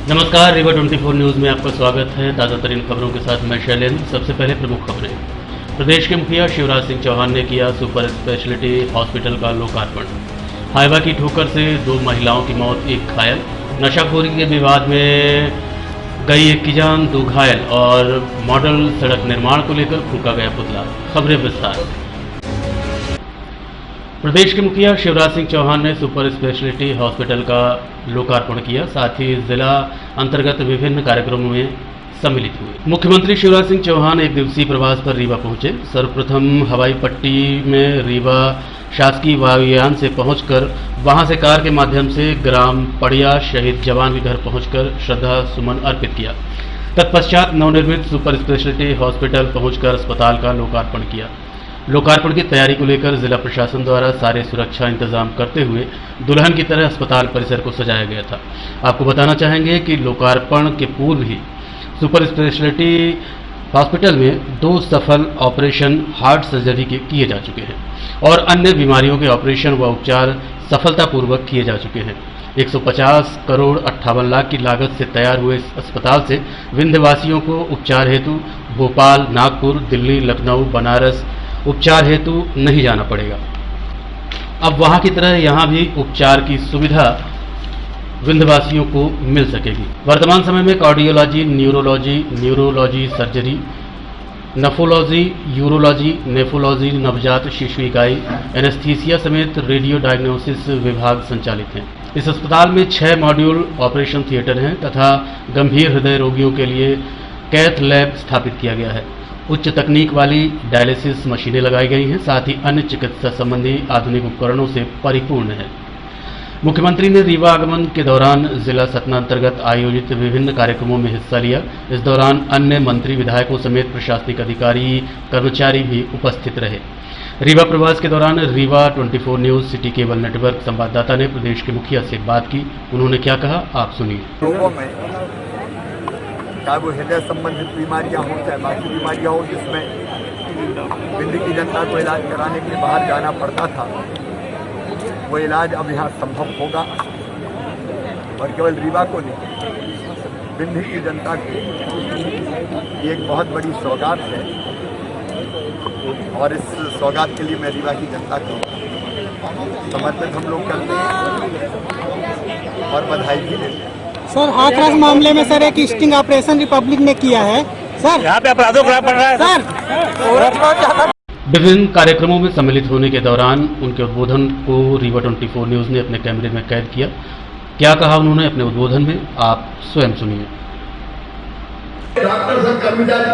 नमस्कार, रीवा 24 न्यूज़ में आपका स्वागत है। ताज़ा तरीन खबरों के साथ मैं शैलेंद्र। सबसे पहले प्रमुख खबरें। प्रदेश के मुखिया शिवराज सिंह चौहान ने किया सुपर स्पेशलिटी हॉस्पिटल का लोकार्पण। हाइवा की ठोकर से 2 महिलाओं की मौत, 1 घायल। नशाखोरी के विवाद में गई 1 की जान, 2 घायल। और मॉडल सड़क निर्माण को लेकर फूंका गया पुतला। खबरें विस्तार। प्रदेश के मुखिया शिवराज सिंह चौहान ने सुपर स्पेशलिटी हॉस्पिटल का लोकार्पण किया, साथ ही जिला अंतर्गत विभिन्न कार्यक्रमों में सम्मिलित हुए। मुख्यमंत्री शिवराज सिंह चौहान 1 दिवसीय प्रवास पर रीवा पहुंचे। सर्वप्रथम हवाई पट्टी में रीवा शासकीय वायुयान से पहुंचकर वहां से कार के माध्यम से ग्राम पड़िया शहीद जवान के घर पहुंचकर श्रद्धा सुमन अर्पित किया। तत्पश्चात नवनिर्मित सुपर स्पेशलिटी हॉस्पिटल पहुंचकर अस्पताल का लोकार्पण किया। लोकार्पण की तैयारी को लेकर जिला प्रशासन द्वारा सारे सुरक्षा इंतजाम करते हुए दुल्हन की तरह अस्पताल परिसर को सजाया गया था। आपको बताना चाहेंगे कि लोकार्पण के पूर्व ही सुपर स्पेशलिटी हॉस्पिटल में 2 सफल ऑपरेशन हार्ट सर्जरी के किए जा चुके हैं और अन्य बीमारियों के ऑपरेशन व उपचार सफलतापूर्वक किए जा चुके हैं। 150 करोड़ 58 लाख की लागत से तैयार हुए इस अस्पताल से विंध्यवासियों को उपचार हेतु भोपाल, नागपुर, दिल्ली, लखनऊ, बनारस उपचार हेतु नहीं जाना पड़ेगा। अब वहां की तरह यहां भी उपचार की सुविधा विंध्यवासियों को मिल सकेगी। वर्तमान समय में cardiology, neurology surgery, nephrology, urology, nephrology, नवजात शिशु इकाई, एनेस्थीसिया समेत रेडियो डायग्नोसिस विभाग संचालित हैं। इस अस्पताल में 6 मॉड्यूल ऑपरेशन थिएटर हैं तथा गंभीर हृदय रोगियों के लिए कैथ लैब स्थापित किया गया है। उच्च तकनीक वाली डायलिसिस मशीनें लगाई गई हैं, साथ ही अन्य चिकित्सा संबंधी आधुनिक उपकरणों से परिपूर्ण है। मुख्यमंत्री ने रीवा आगमन के दौरान जिला सतना अंतर्गत आयोजित विभिन्न कार्यक्रमों में हिस्सा लिया। इस दौरान अन्य मंत्री, विधायकों समेत प्रशासनिक अधिकारी, कर्मचारी भी उपस्थित रहे। रीवा प्रवास के दौरान Rewa 24 news city cable network संवाददाता ने प्रदेश के मुखिया से बात की। उन्होंने क्या कहा, आप सुनिए। चाहे वो हृदय संबंधित बीमारियां हों, चाहे बाकी बीमारियां हों, जिसमें दिल्ली की जनता को इलाज कराने के लिए बाहर जाना पड़ता था, वो इलाज अब यहाँ संभव होगा। और केवल रीवा को नहीं, दिल्ली की जनता को ये एक बहुत बड़ी सौगात है और इस सौगात के लिए मैं रीवा की जनता को समर्पित हम लोग करते हैं और बधाई भी देते हैं। सर, हाथरस मामले में सर एक स्टिंग ऑपरेशन रिपब्लिक ने किया है सर, यहाँ पे अपराधों को पड़ रहा है सर। विभिन्न कार्यक्रमों में सम्मिलित होने के दौरान उनके उद्बोधन को रीवा 24 न्यूज़ ने अपने कैमरे में कैद किया। क्या कहा उन्होंने अपने उद्बोधन में, आप स्वयं सुनिए। डॉक्टर सब कर्मचारी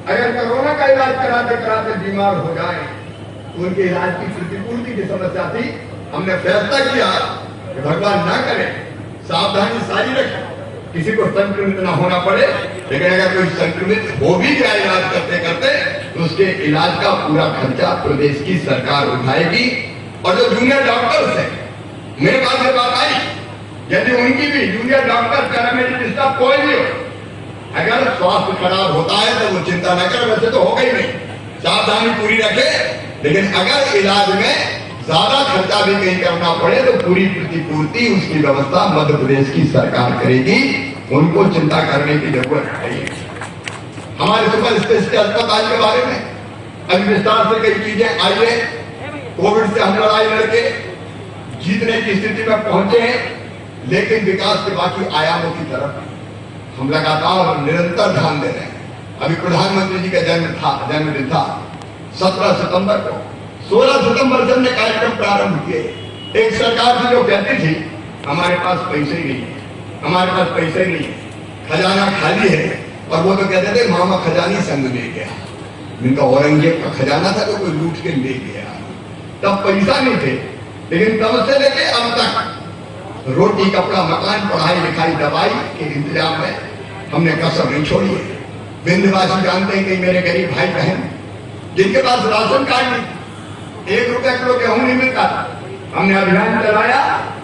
अगर कोरोना का इलाज कराते कराते बीमार हो जाए तो उनके इलाज की प्रतिपूर्ति की समस्या थी। हमने फैसला किया कि भगवान ना करे, सावधानी सारी रखें, किसी को संक्रमित ना होना पड़े। लेकिन अगर कोई संक्रमित हो भी जाए इलाज करते करते तो उसके इलाज का पूरा खर्चा प्रदेश की सरकार उठाएगी। और जो जूनियर डॉक्टर्स हैं, मेरे पास ये बात आई, यदि उनकी भी जूनियर डॉक्टर, पैरामेडिकल स्टाफ कोई भी हो, अगर स्वास्थ्य खराब होता है तो वो चिंता न करें, वैसे तो हो गई नहीं, सावधानी पूरी रखे। लेकिन अगर इलाज में ज्यादा खर्चा भी कहीं करना पड़े तो पूरी प्रतिपूर्ति, उसकी व्यवस्था मध्य प्रदेश की सरकार करेगी। उनको चिंता करने की जरूरत नहीं है। हमारे सुपर स्पेशलिटी अस्पताल के बारे में अभी विस्तार से कई चीजें आई है। कोविड से हम लड़ाई लड़के जीतने की स्थिति में पहुंचे हैं, लेकिन विकास के बाकी आयामों की तरफ हम लगातार निरंतर ध्यान दे रहे हैं। अभी प्रधानमंत्री जी का जन्मदिन था 17 सितंबर को। 16 सितंबर से हमने कार्यक्रम प्रारंभ किए। एक सरकार थी जो कहती थी हमारे पास पैसे ही नहीं है, हमारे पास पैसे नहीं है, खजाना खाली है। और वो तो कहते थे मामा खजानी संग ले गया। इनका औरंगजेब का खजाना था तो कोई लूट के ले गया। तब पैसा नहीं थे, लेकिन तब से लेके अब तक रोटी, कपड़ा, मकान, पढ़ाई लिखाई, दवाई के इंतजाम में हमने कसर नहीं छोड़ी है। विंध्यवासी जानते हैं कि मेरे गरीब भाई बहन जिनके पास राशन कार्ड नहीं, 1 रुपया किलो गेहूं नहीं मिलता, हमने अभियान चलाया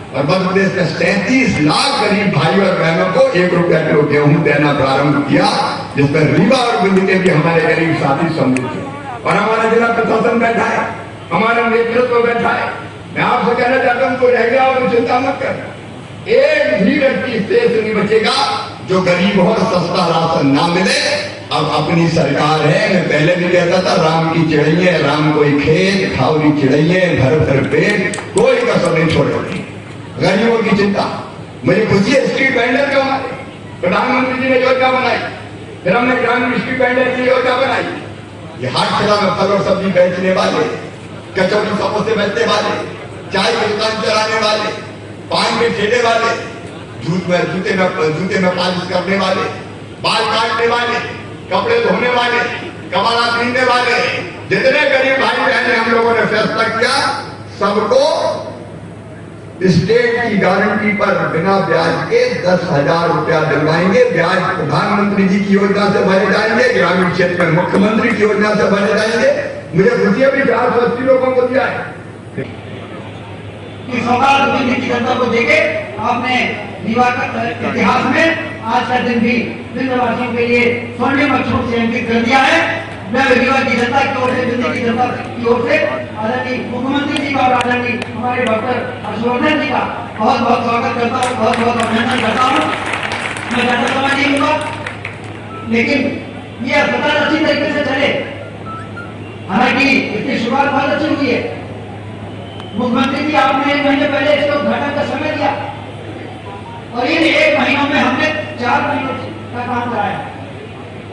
और मध्य प्रदेश में 37 लाख गरीब भाई और बहनों को 1 रुपया किलो गेहूं देना प्रारंभ किया, जिसमें रीवा और बिंदु के भी हमारे गरीब साथी सम्मिलित थे। और हमारा जिला प्रशासन बैठा है, हमारा नेतृत्व बैठा है। मैं आपसे कहना चाहता हूं, कोई रह गया और चिंता मत करना। एक भी व्यक्ति शेष नहीं बचेगा जो गरीब हो और सस्ता राशन ना मिले। अब अपनी सरकार है, मैं पहले भी कहता था राम की चिड़ैया, राम कोई खेत, खावरी चिड़ैया, भर भर पेट, कोई कसर नहीं छोड़ेगी। गरीबों की चिंता, मुझे खुशी है स्ट्रीट वेंडर का हमारे प्रधानमंत्री जी ने योजना बनाई, फिर हमने ग्रामीण स्ट्रीट वेंडर की योजना बनाई। ये हाट खड़ा में फल और सब्जी बेचने वाले, कचौड़ी समोसे बेचने वाले, चाय की दुकान चलाने वाले, पान के ठेले वाले, जूते में पालिश करने वाले, बाल काटने वाले, कपड़े धोने वाले, कबाड़ा पीने वाले, जितने गरीब भाई बहन हम लोगों ने फैसला किया, सबको स्टेट की गारंटी पर बिना ब्याज के 10,000 रुपया दिलवाएंगे। ब्याज प्रधानमंत्री जी की योजना से भरे जाएंगे, ग्रामीण क्षेत्र में मुख्यमंत्री की योजना से भरे जाएंगे। मुझे खुशी है भी 480 लोगों को दिया है। दिल्ली की जनता को देके आपने रीवा का इतिहास में आज का दिन भी विंध्यवासियों के लिए स्वर्णिम अक्षरों से अंकित कर दिया है। मैं रीवा की जनता की ओर से, दिल्ली की जनता की ओर से आदरणीय मुख्यमंत्री जी का और आदरणीय हमारे डॉक्टर हर्षवर्धन जी का बहुत बहुत स्वागत करता हूँ, बहुत बहुत अभिनंदन करता हूँ। मैं ज्यादा समय नहीं लूंगा, लेकिन ये अस्पताल अच्छी तरीके से चले, हालांकि इसकी शुरुआत बहुत अच्छी हुई है। मुख्यमंत्री जी आपने 1 महीने पहले इसके उद्घाटन का समय दिया और इन 1 महीनों में हमने 4 महीनों का काम कराया,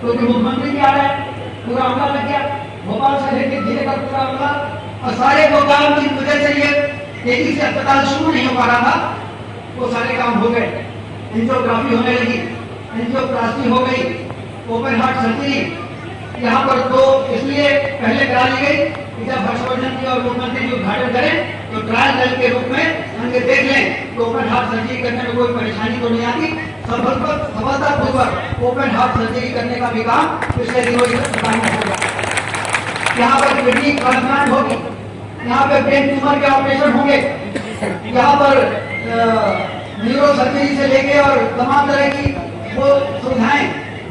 क्योंकि मुख्यमंत्री जी आ रहे हैं, पूरा अमला लग गया, भोपाल से लेकर जिले का पूरा अमला, और सारे वो काम की वजह से ये तेजी से अस्पताल शुरू नहीं हो पा रहा था, वो सारे काम हो गए। एंजियोग्राफी होने लगी, एंजियोप्लास्टी हो गई, ओपन हार्ट सर्जरी यहाँ पर तो इसलिए पहले करा ली गई कि जब हर्षवर्धन जी और मुख्यमंत्री जी उद्घाटन करें तो ट्रायल दल के रूप में हमने देख लें तो ओपन हार्ट सर्जरी करने में कोई परेशानी तो नहीं आती। सफलतापूर्वक ओपन हार्ट सर्जरी करने का भी काम पिछले दिनों अस्पताल में होगा। यहाँ पर किडनी ट्रांसप्लांट होगी, यहाँ पे ब्रेन ट्यूमर के ऑपरेशन होंगे, यहाँ पर न्यूरो सर्जरी से लेके और तमाम तरह की वो सुविधाएं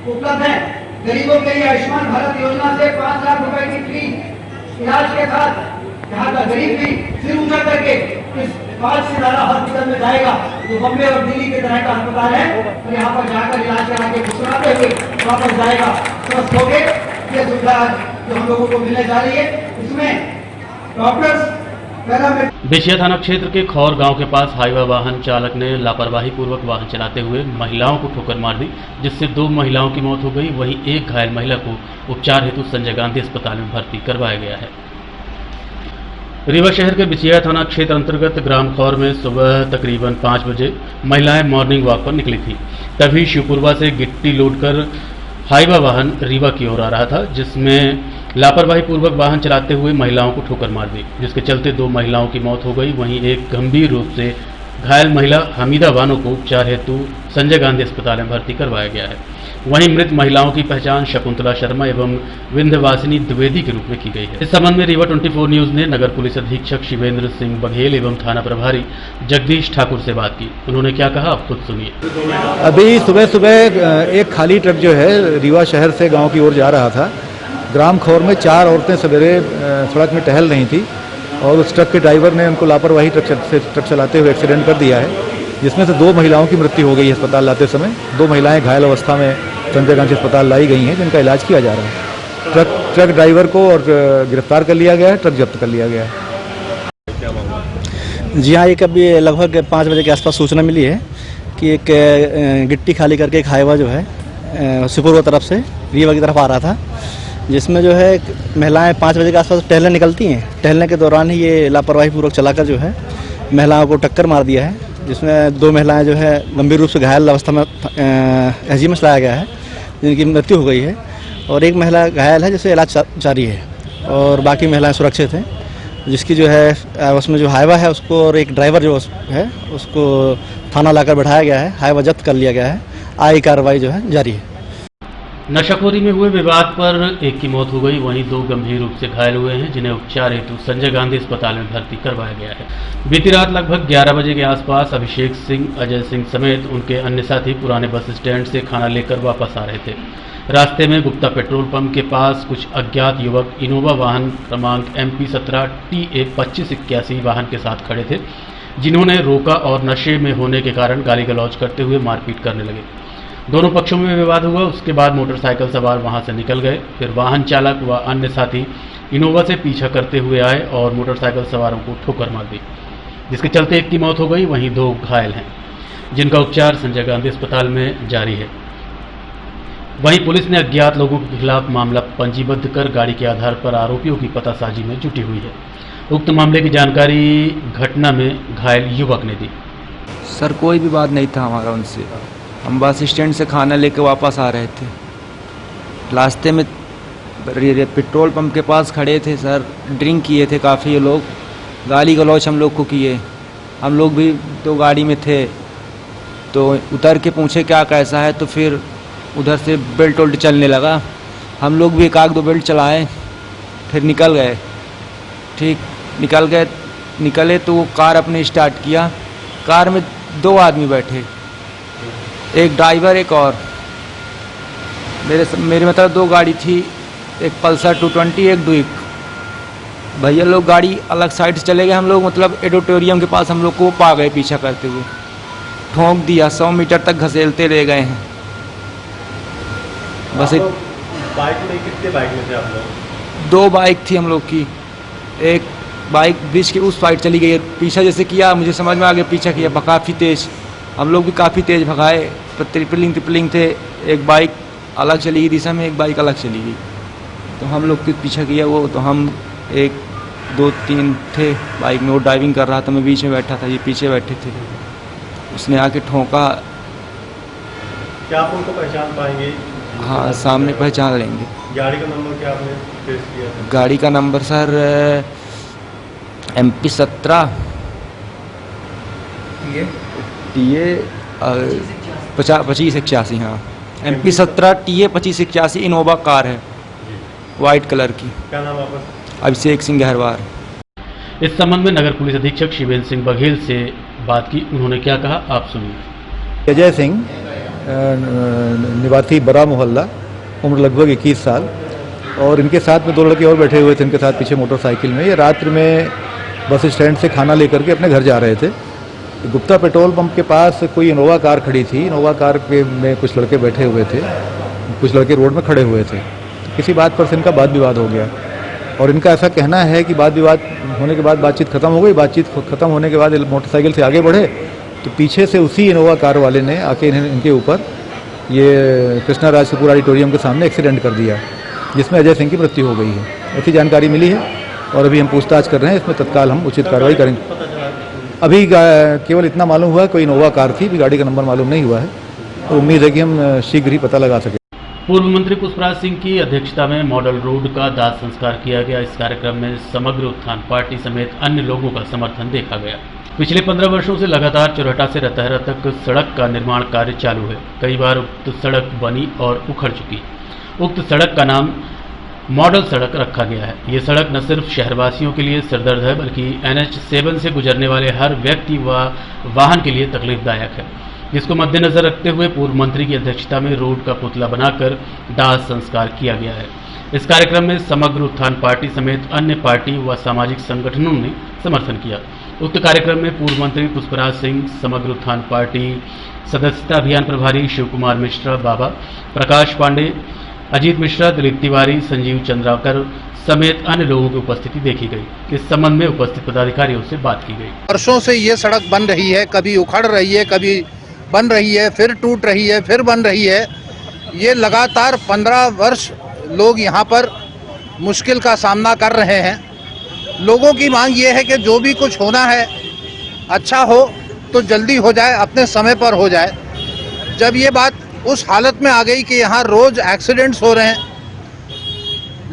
उपलब्ध हैं। गरीबों के लिए आयुष्मान भारत योजना से 5 लाख रुपए की फ्री इलाज के साथ यहाँ का गरीब भी सिर ऊंचा करके इस 5 से ज्यादा हॉस्पिटल में जाएगा जो बम्बे और दिल्ली की तरह का अस्पताल है, और यहाँ पर जाकर इलाज करा के मुस्कुराते हुए वापस जाएगा, स्वस्थ हो गए। ये सुविधा जो हम लोगों को मिलने जा रही है, इसमें डॉक्टर्स बेचिया थाना क्षेत्र के खौर गांव के पास हाईवा वाहन चालक ने लापरवाही पूर्वक वाहन चलाते हुए महिलाओं को ठोकर मार दी, जिससे 2 महिलाओं की मौत हो गई। वहीं एक घायल महिला को उपचार हेतु संजय गांधी अस्पताल में भर्ती करवाया गया है। रीवा शहर के बेचिया थाना क्षेत्र अंतर्गत ग्राम खौर में सुबह तकरीबन 5 बजे महिलाएं मॉर्निंग वॉक पर निकली थी। तभी शिवपुरवा से गिट्टी लोड कर हाईवा वाहन रीवा की ओर आ रहा था, जिसमें लापरवाही पूर्वक वाहन चलाते हुए महिलाओं को ठोकर मार दी, जिसके चलते 2 महिलाओं की मौत हो गई। वहीं एक गंभीर रूप से घायल महिला हमीदा बानो को उपचार हेतु संजय गांधी अस्पताल में भर्ती करवाया गया है। वहीं मृत महिलाओं की पहचान शकुंतला शर्मा एवं विंध्यवासिनी द्विवेदी के रूप में की गई है। इस संबंध में रीवा 24 न्यूज ने नगर पुलिस अधीक्षक शिवेंद्र सिंह बघेल एवं थाना प्रभारी जगदीश ठाकुर से बात की। उन्होंने क्या कहा, आप खुद सुनिए। अभी सुबह सुबह एक खाली ट्रक जो है रीवा शहर से गांव की ओर जा रहा था। ग्राम खौर में 4 औरतें सवेरे सड़क में टहल रही थी और उस ट्रक के ड्राइवर ने उनको लापरवाही ट्रक चलाते हुए एक्सीडेंट कर दिया है, जिसमें से 2 महिलाओं की मृत्यु हो गई है अस्पताल लाते समय। 2 महिलाएं घायल अवस्था में संजय गांधी अस्पताल लाई गई हैं, जिनका इलाज किया जा रहा है। ट्रक ड्राइवर को और गिरफ्तार कर लिया गया है, ट्रक जब्त कर लिया गया है। जी हाँ, एक अभी लगभग 5 बजे के आसपास सूचना मिली है कि एक गिट्टी खाली करके एक हाईवा जो है शिवपुरवा तरफ से रीवा की तरफ आ रहा था, जिसमें जो है महिलाएं 5 बजे के आसपास टहलने निकलती हैं। टहलने के दौरान ही ये लापरवाही पूर्वक चलाकर जो है महिलाओं को टक्कर मार दिया है, जिसमें 2 महिलाएं जो है गंभीर रूप से घायल अवस्था में एसजीएमएस लाया गया है, जिनकी मृत्यु हो गई है, और एक महिला घायल है जिसे इलाज जारी है, और बाकी महिलाएं सुरक्षित हैं। जिसकी जो है उसमें जो हाईवा है उसको और एक ड्राइवर जो है उसको थाना लाकर बैठाया गया है, हाईवा जब्त कर लिया गया है। आगे कार्रवाई जो है जारी है। नशाखोरी में हुए विवाद पर एक की मौत हो गई, वहीं 2 गंभीर रूप से घायल हुए हैं, जिन्हें उपचार हेतु संजय गांधी अस्पताल में भर्ती करवाया गया है। बीती रात लगभग 11 बजे के आसपास अभिषेक सिंह, अजय सिंह समेत उनके अन्य साथी पुराने बस स्टैंड से खाना लेकर वापस आ रहे थे। रास्ते में गुप्ता पेट्रोल पंप के पास कुछ अज्ञात युवक इनोवा वाहन क्रमांक MP 17 TA 2581 वाहन के साथ खड़े थे। जिन्होंने रोका और नशे में होने के कारण गाली गलौज करते हुए मारपीट करने लगे। दोनों पक्षों में विवाद हुआ। उसके बाद मोटरसाइकिल सवार वहां से निकल गए। फिर वाहन चालक व अन्य साथी इनोवा से पीछा करते हुए आए और मोटरसाइकिल सवारों को ठोकर मार दी, जिसके चलते एक की मौत हो गई, वहीं 2 घायल हैं, जिनका उपचार संजय गांधी अस्पताल में जारी है। वहीं पुलिस ने अज्ञात लोगों के खिलाफ मामला पंजीबद्ध कर गाड़ी के आधार पर आरोपियों की पतासाजी में जुटी हुई है। उक्त मामले की जानकारी घटना में घायल युवक ने दी। सर कोई भी बात नहीं था हमारा उनसे। हम बस स्टैंड से खाना लेके वापस आ रहे थे। रास्ते में पेट्रोल पंप के पास खड़े थे सर। ड्रिंक किए थे काफ़ी ये लोग। गाली गलौज हम लोग को किए। हम लोग भी तो गाड़ी में थे, तो उतर के पूछे क्या कैसा है, तो फिर उधर से बेल्ट उल्ट चलने लगा। हम लोग भी 1-2 बेल्ट चलाए, फिर निकल गए। ठीक निकले तो वो कार अपने स्टार्ट किया। कार में 2 आदमी बैठे, एक ड्राइवर एक और। मेरे मतलब 2 गाड़ी थी, एक पल्सर 220 एक ड्यूक। भैया लोग गाड़ी अलग साइड से चले गए। हम लोग मतलब एडिटोरियम के पास हम लोग को पा गए पीछा करते हुए। ठोंक दिया, 100 मीटर तक घसेलते ले गए हैं। बस एक बाइक में कितने बाइक में थे आप लोग? 2 बाइक थी हम लोग की। एक बाइक ब्रिज के उस साइड चली गई, पीछा जैसे किया मुझे समझ में आ गया, पीछा किया काफ़ी तेज़। हम लोग भी काफ़ी तेज़ भगाए। ट्रिपलिंग थे। एक बाइक अलग चली गई दिशा में, एक बाइक अलग चली गई, तो हम लोग के पीछा किया वो। तो हम 1, 2, 3 थे बाइक में। वो ड्राइविंग कर रहा था, मैं बीच में बैठा था, ये पीछे बैठे थे। उसने आके ठोका। क्या आप उनको पहचान पाएंगे? हाँ, सामने पहचान लेंगे। गाड़ी का नंबर क्या आपने ट्रेस किया था? गाड़ी का नंबर सर MP 17 TA 2581। हाँ, MP 17 TA 2581 इनोवा कार है, वाइट कलर की। क्या नाम आपका? अभिषेक सिंह गहरवार। इस संबंध में नगर पुलिस अधीक्षक शिवेंद्र सिंह बघेल से बात की। उन्होंने क्या कहा, आप सुनिए। अजय सिंह, निवासी बड़ा मोहल्ला, उम्र लगभग 21 साल, और इनके साथ में 2 लड़के और बैठे हुए थे इनके साथ पीछे मोटरसाइकिल में। ये रात्रि में बस स्टैंड से खाना लेकर के अपने घर जा रहे थे। गुप्ता पेट्रोल पंप के पास कोई इनोवा कार खड़ी थी। इनोवा कार में कुछ लड़के बैठे हुए थे, कुछ लड़के रोड में खड़े हुए थे। तो किसी बात पर से इनका वाद विवाद हो गया, और इनका ऐसा कहना है कि वाद विवाद होने के बाद बातचीत खत्म हो गई। बातचीत खत्म होने के बाद मोटरसाइकिल से आगे बढ़े तो पीछे से उसी इनोवा कार वाले ने आके इनके ऊपर ये कृष्णा राजपुर ऑडिटोरियम के सामने एक्सीडेंट कर दिया, जिसमें अजय सिंह की मृत्यु हो गई है। ऐसी जानकारी मिली है और अभी हम पूछताछ कर रहे हैं। इसमें तत्काल हम उचित कार्रवाई करेंगे। अभी केवल इतना मालूम हुआ कोई इनोवा कार थी, भी गाड़ी का नंबर मालूम नहीं हुआ है, तो उम्मीद है कि हम शीघ्र ही पता लगा सकें। पूर्व मंत्री पुष्पराज सिंह की अध्यक्षता में मॉडल रोड का दाह संस्कार किया गया। इस कार्यक्रम में समग्र उत्थान पार्टी समेत अन्य लोगों का समर्थन देखा गया। पिछले 15 वर्षों से लगातार चौराहा से रतहरा तक सड़क का निर्माण कार्य चालू है। कई बार उक्त सड़क बनी और उखड़ चुकी। उक्त सड़क का नाम मॉडल सड़क रखा गया है। ये सड़क न सिर्फ शहरवासियों के लिए सिरदर्द है, बल्कि NH 7 से गुजरने वाले हर व्यक्ति व वाहन के लिए तकलीफदायक है, जिसको मद्देनजर रखते हुए पूर्व मंत्री की अध्यक्षता में रोड का पुतला बनाकर दाह संस्कार किया गया है। इस कार्यक्रम में समग्र उत्थान पार्टी समेत अन्य पार्टी व सामाजिक संगठनों ने समर्थन किया। उक्त कार्यक्रम में पूर्व मंत्री पुष्पराज सिंह, समग्र उत्थान पार्टी सदस्यता अभियान प्रभारी शिव कुमार मिश्रा, बाबा प्रकाश पांडे, अजीत मिश्रा, दिलीप तिवारी, संजीव चंद्राकर समेत अन्य लोगों की उपस्थिति देखी गई। इस संबंध में उपस्थित पदाधिकारियों से बात की गई। वर्षों से ये सड़क बन रही है, कभी उखड़ रही है, कभी बन रही है, फिर टूट रही है, फिर बन रही है। ये लगातार 15 वर्ष लोग यहाँ पर मुश्किल का सामना कर रहे हैं। लोगों की मांग ये है कि जो भी कुछ होना है अच्छा हो तो जल्दी हो जाए, अपने समय पर हो जाए। जब ये बात उस हालत में आ गई कि यहाँ रोज एक्सीडेंट्स हो रहे हैं,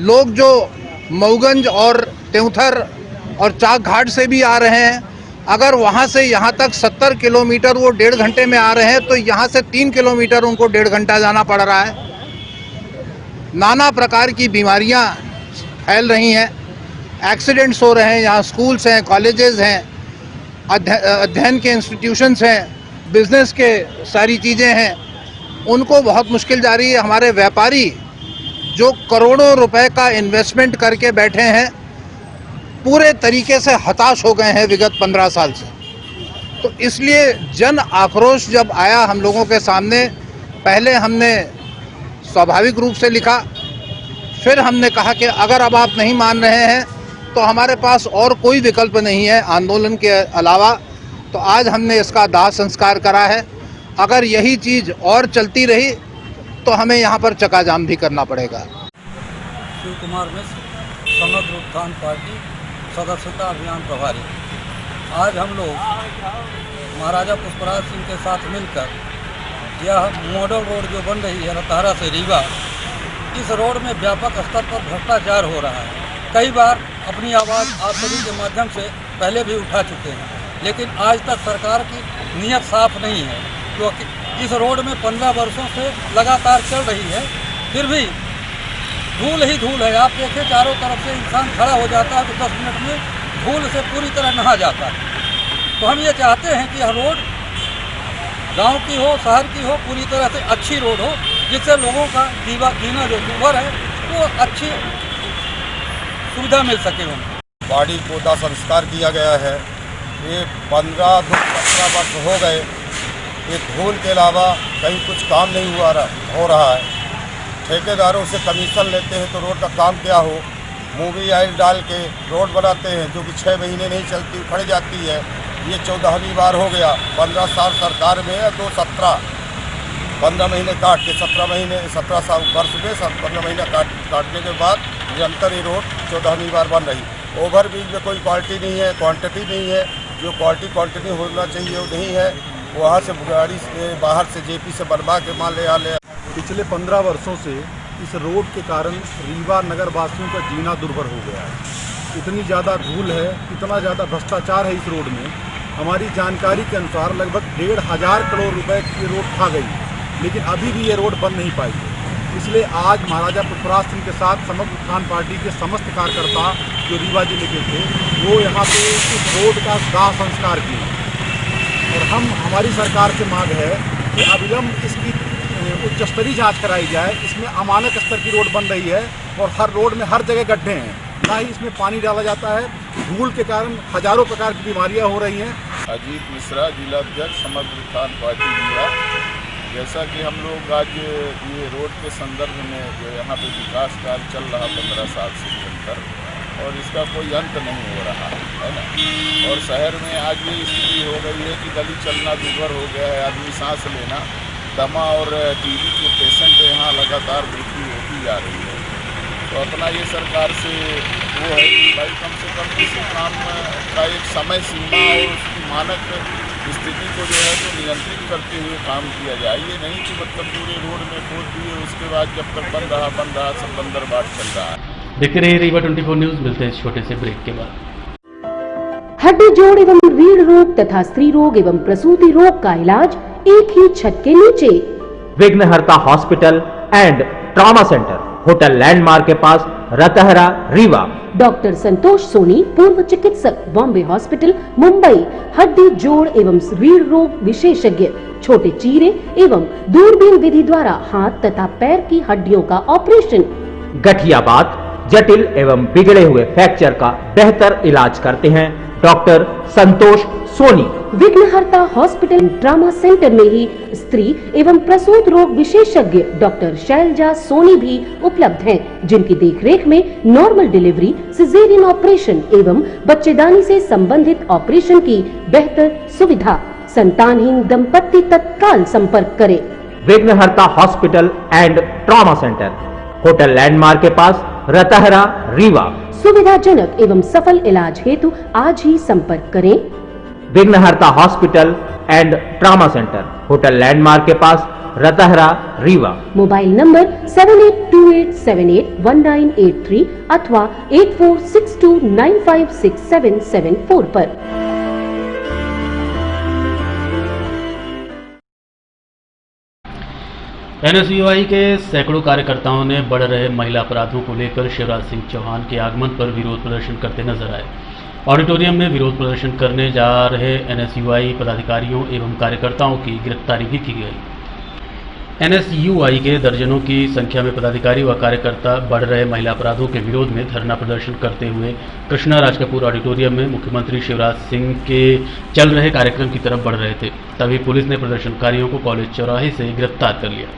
लोग जो मऊगंज और त्योंथर और चाक घाट से भी आ रहे हैं, अगर वहाँ से यहाँ तक 70 किलोमीटर वो 1.5 घंटे में आ रहे हैं, तो यहाँ से 3 किलोमीटर उनको 1.5 घंटा जाना पड़ रहा है। नाना प्रकार की बीमारियाँ फैल रही हैं, एक्सीडेंट्स हो रहे हैं। यहाँ स्कूल्स हैं, कॉलेजेस हैं, अध्ययन के इंस्टीट्यूशंस हैं, बिजनेस के सारी चीज़ें हैं, उनको बहुत मुश्किल जा रही है। हमारे व्यापारी जो करोड़ों रुपए का इन्वेस्टमेंट करके बैठे हैं, पूरे तरीके से हताश हो गए हैं विगत 15 साल से। तो इसलिए जन आक्रोश जब आया हम लोगों के सामने, पहले हमने स्वाभाविक रूप से लिखा, फिर हमने कहा कि अगर अब आप नहीं मान रहे हैं तो हमारे पास और कोई विकल्प नहीं है आंदोलन के अलावा। तो आज हमने इसका दाह संस्कार करा है। अगर यही चीज़ और चलती रही तो हमें यहाँ पर चक्का जाम भी करना पड़ेगा। शिव कुमार मिश्र, समग्र उत्थान पार्टी सदस्यता अभियान प्रभारी। आज हम लोग महाराजा पुष्पराज सिंह के साथ मिलकर यह मॉडल रोड जो बन रही है रतहरा से रीवा, इस रोड में व्यापक स्तर पर भ्रष्टाचार हो रहा है। कई बार अपनी आवाज़ आप सभी के माध्यम से पहले भी उठा चुके हैं, लेकिन आज तक सरकार की नीयत साफ नहीं है, क्योंकि इस रोड में 15 वर्षों से लगातार चल रही है, फिर भी धूल ही धूल है। आप देखें चारों तरफ से इंसान खड़ा हो जाता है तो 10 मिनट में धूल से पूरी तरह नहा जाता है। तो हम ये चाहते हैं कि यह रोड गांव की हो, शहर की हो, पूरी तरह से अच्छी रोड हो, जिससे लोगों का जीना जो दूभर है वो अच्छी सुविधा मिल सके उनको। बॉडी को दाह संस्कार किया गया है। ये 15-17 वर्ष हो गए, ये धूल के अलावा कहीं कुछ काम नहीं हो रहा है। ठेकेदारों से कमीशन लेते हैं तो रोड का काम क्या हो। मूवी ऑयल डाल के रोड बनाते हैं जो कि 6 महीने नहीं चलती, उखड़ जाती है। ये 14वीं बार हो गया। 15 साल सरकार में है, 15 महीने काट के 17 महीने 17 साल वर्ष में 15 महीने काटने के बाद निरंतर ये रोड 14वीं बार बन रही। ओवर ब्रिज में कोई क्वालिटी नहीं है, क्वांटिटी नहीं है। जो क्वांटिटी होना चाहिए वो नहीं है। वहाँ से गाड़ी से बाहर से जेपी से बनवा के माल ले आ ले। पिछले 15 वर्षों से इस रोड के कारण रीवा नगर वासियों का जीना दुर्भर हो गया है। इतनी ज़्यादा धूल है, इतना ज़्यादा भ्रष्टाचार है इस रोड में। हमारी जानकारी के अनुसार लगभग 1,500 करोड़ रुपए की रोड खा गई, लेकिन अभी भी ये रोड बन नहीं पाई है। इसलिए आज महाराजा पुष्पराज सिंह के साथ समग्र उत्थान पार्टी के समस्त कार्यकर्ता जो रीवा जिले के थे वो यहाँ पे इस रोड का दाह संस्कार किए। और हमारी सरकार से मांग है कि अविलंब इसकी उच्च स्तरीय जाँच कराई जाए। इसमें अमानक स्तर की रोड बन रही है और हर रोड में हर जगह गड्ढे हैं, ना ही इसमें पानी डाला जाता है। धूल के कारण हजारों प्रकार की बीमारियां हो रही हैं। अजीत मिश्रा, जिला अध्यक्ष समग्र उत्थान पार्टी रीवा। जैसा कि हम लोग आज ये रोड के संदर्भ में जो यहाँ पे विकास कार्य चल रहा 15 साल से निरंतर, और इसका कोई अंत नहीं हो रहा है ना। और शहर में आज ये स्थिति हो गई है कि गली चलना दुर्भर हो गया है। आदमी सांस लेना, दमा और टीबी के पेशेंट यहाँ लगातार वृद्धि होती जा रही है। तो अपना ये सरकार से वो है कि भाई कम से कम किसी काम का एक समय सीमा और उसकी मानक स्थिति को जो है तो नियंत्रित करते हुए काम किया जाए। ये नहीं कि मतलब पूरे रोड में खोद दिए उसके बाद जब तक बन रहा सब बंदर बाट चल रहा है। देखते रहिए रीवा 24 न्यूज। मिलते हैं इस छोटे से ब्रेक के बाद। हड्डी जोड़ एवं रीढ़ रोग तथा स्त्री रोग एवं प्रसूति रोग का इलाज एक ही छत के नीचे। विघ्नहर्ता hospital and trauma centre, hotel landmark के पास, रतहरा, रीवा। डॉक्टर संतोष सोनी, पूर्व चिकित्सक, बॉम्बे हॉस्पिटल, मुंबई। हड्डी जोड़ एवं रीढ़ रोग विशेषज्ञ, छोटे चीरे एवं दूरबीन विधि द्वारा हाथ तथा पैर की हड्डियों का ऑपरेशन। गठियाबात, जटिल एवं बिगड़े हुए फ्रैक्चर का बेहतर इलाज करते हैं डॉक्टर संतोष सोनी। विघ्नहर्ता हॉस्पिटल ट्रामा सेंटर में ही स्त्री एवं प्रसूत रोग विशेषज्ञ डॉक्टर शैलजा सोनी भी उपलब्ध हैं, जिनकी देखरेख में नॉर्मल डिलीवरी, सिजेरियन ऑपरेशन एवं बच्चेदानी से संबंधित ऑपरेशन की बेहतर सुविधा। संतानहीन दंपत्ति तत्काल संपर्क करें। विघ्नहर्ता hospital and trauma centre, hotel landmark के पास, रतहरा, रीवा। सुविधाजनक एवं सफल इलाज हेतु आज ही संपर्क करें। विघ्नहर्ता hospital and trauma centre, hotel landmark के पास, रतहरा, रीवा। मोबाइल नंबर 7828781983 अथवा 8462956774 पर। एनएसयूआई के सैकड़ों कार्यकर्ताओं ने बढ़ रहे महिला अपराधों को लेकर शिवराज सिंह चौहान के आगमन पर विरोध प्रदर्शन करते नजर आए। ऑडिटोरियम में विरोध प्रदर्शन करने जा रहे एनएसयूआई पदाधिकारियों एवं कार्यकर्ताओं की गिरफ्तारी भी की गई। NSUI के दर्जनों की संख्या में पदाधिकारी व कार्यकर्ता बढ़ रहे महिला अपराधों के विरोध में धरना प्रदर्शन करते हुए कृष्णा राज कपूर ऑडिटोरियम में मुख्यमंत्री शिवराज सिंह के चल रहे कार्यक्रम की तरफ बढ़ रहे थे। तभी पुलिस ने प्रदर्शनकारियों को कॉलेज चौराहे से गिरफ्तार कर लिया।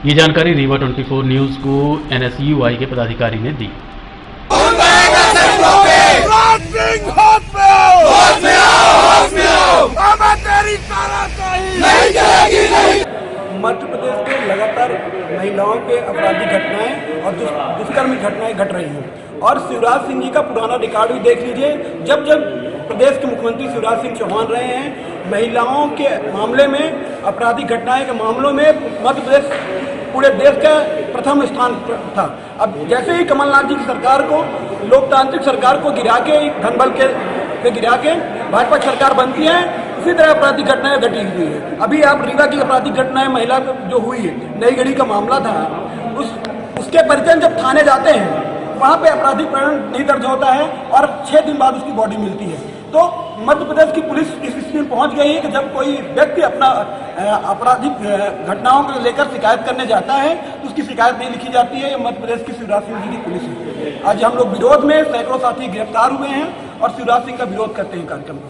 ये जानकारी रीवा 24 न्यूज को NSUI के पदाधिकारी ने दी। मध्य प्रदेश में लगातार महिलाओं के आपराधिक घटनाएं और दुष्कर्म घटनाएं घट रही हैं और शिवराज सिंह जी का पुराना रिकॉर्ड भी देख लीजिए। जब जब प्रदेश के मुख्यमंत्री शिवराज सिंह चौहान रहे हैं, महिलाओं के मामले में, आपराधिक घटनाएं के मामलों में मध्य प्रदेश पूरे देश का प्रथम स्थान था। अब जैसे ही कमलनाथ जी की सरकार को, लोकतांत्रिक सरकार को गिरा के, धनबल के गिरा के भाजपा सरकार बनती है, इसी तरह आपराधिक घटनाएं घटी हुई है। अभी आप रीवा की आपराधिक घटनाएं महिला जो हुई है, नई गढ़ी का मामला था, उसके परिजन जब थाने जाते हैं वहाँ पे आपराधिक प्रकरण नहीं दर्ज होता है और 6 दिन बाद उसकी बॉडी मिलती है। तो मध्य प्रदेश की पुलिस इस स्थिति में पहुंच गई है कि जब कोई व्यक्ति अपना आपराधिक घटनाओं को लेकर शिकायत करने जाता है तो उसकी शिकायत नहीं लिखी जाती है। ये मध्य प्रदेश की शिवराज सिंह जी की पुलिस है। आज हम लोग विरोध में सैकड़ों साथी गिरफ्तार हुए हैं और शिवराज सिंह का विरोध करते हैं कार्यक्रम को।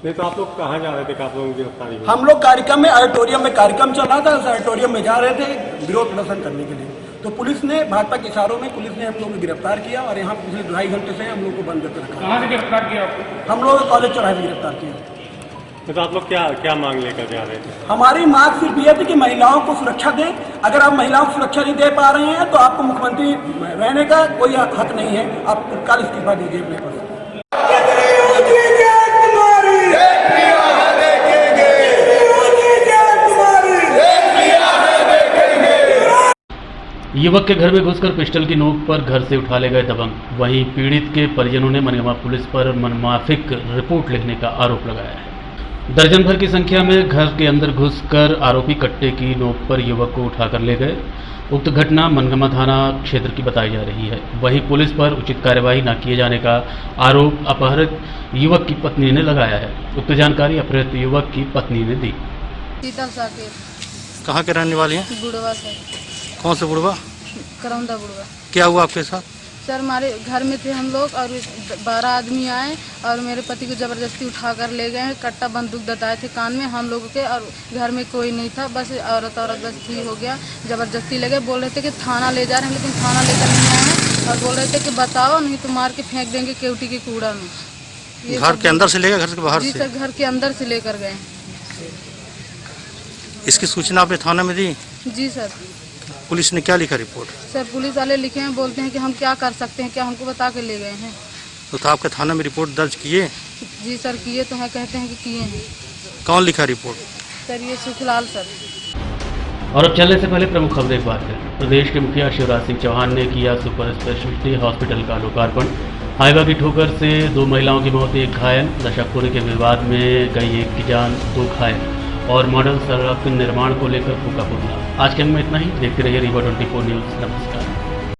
नहीं तो आप लोग कहाँ जा रहे थे? आप लोगों की गिरफ्तारी हुई? हम लोग कार्यक्रम में, ऑडिटोरियम में कार्यक्रम चल रहा था, उस ऑडिटोरियम में जा रहे थे विरोध प्रदर्शन करने के लिए। तो पुलिस ने, भाजपा के इशारों में पुलिस ने हम लोग को गिरफ्तार किया और यहाँ पिछले 2.5 घंटे से हम लोग को बंद करके रखा। कहाँ से गिरफ्तार किया आपको? हम लोग कॉलेज चौराहे से गिरफ्तार किया। तो आप लोग क्या मांग लेकर जा रहे थे? हमारी मांग सिर्फ ये थी कि महिलाओं को सुरक्षा दें। अगर आप महिलाओं को सुरक्षा नहीं दे पा रहे हैं तो आपको मुख्यमंत्री रहने का कोई हक नहीं है। आप तत्काल इस्तीफा दीजिए अपने पास। युवक के घर में घुसकर पिस्टल की नोक पर घर से उठा ले गए दबंग। वहीं पीड़ित के परिजनों ने मनमाफिक पुलिस पर मनमाफिक रिपोर्ट लिखने का आरोप लगाया है। दर्जन भर की संख्या में घर के अंदर घुसकर आरोपी कट्टे की नोक पर युवक को उठाकर ले गए। उक्त घटना मनगमा थाना क्षेत्र की बताई जा रही है। वहीं पुलिस पर उचित कार्यवाही न किए जाने का आरोप अपहृत युवक की पत्नी ने लगाया है। उक्त जानकारी अपहृत युवक की पत्नी ने दी। कहाँ के रहने वाली हैं? बुढ़वा से। कौन से बुढ़वा? करौंदा बुढ़वा। क्या हुआ आपके साथ? सर, हमारे घर में थे हम लोग और 12 आदमी आए और मेरे पति को जबरदस्ती उठाकर ले गए। कट्टा बंदूक दताए थे कान में हम लोगों के और घर में कोई नहीं था, बस औरत बस ठीक हो गया। जबरदस्ती ले गए, बोल रहे थे कि थाना ले जा रहे हैं, लेकिन थाना लेकर नहीं आए हैं और बोल रहे थे कि बताओ नहीं तो मार के फेंक देंगे केवटी के कूड़ा में। घर के अंदर से लेकर घर के बाहर से? जी सर, घर के अंदर से लेकर गए। इसकी सूचना आपने थाना में दी? जी सर। पुलिस ने क्या लिखा रिपोर्ट? सर, पुलिस वाले लिखे हैं, बोलते हैं कि हम क्या कर सकते हैं, क्या हमको बता के ले गए हैं। तो आपके थाना में रिपोर्ट दर्ज किए? जी सर, किए तो हैं, कहते हैं कि किए हैं। कौन लिखा रिपोर्ट? सर, ये सुखलाल सर। और अब चलने से पहले प्रमुख खबरें एक बार करें। प्रदेश के मुखिया शिवराज सिंह चौहान ने किया सुपर स्पेशलिटी हॉस्पिटल का लोकार्पण। हाईवा की ठोकर से 2 महिलाओं की मौत, 1 घायल। नशाखोरी के विवाद में गई 1 की जान, 2 घायल। और मॉडल सड़क निर्माण को लेकर फूका पुतला। आज के अंक में इतना ही। देखते रहिए रीवा 24 न्यूज़। नमस्कार।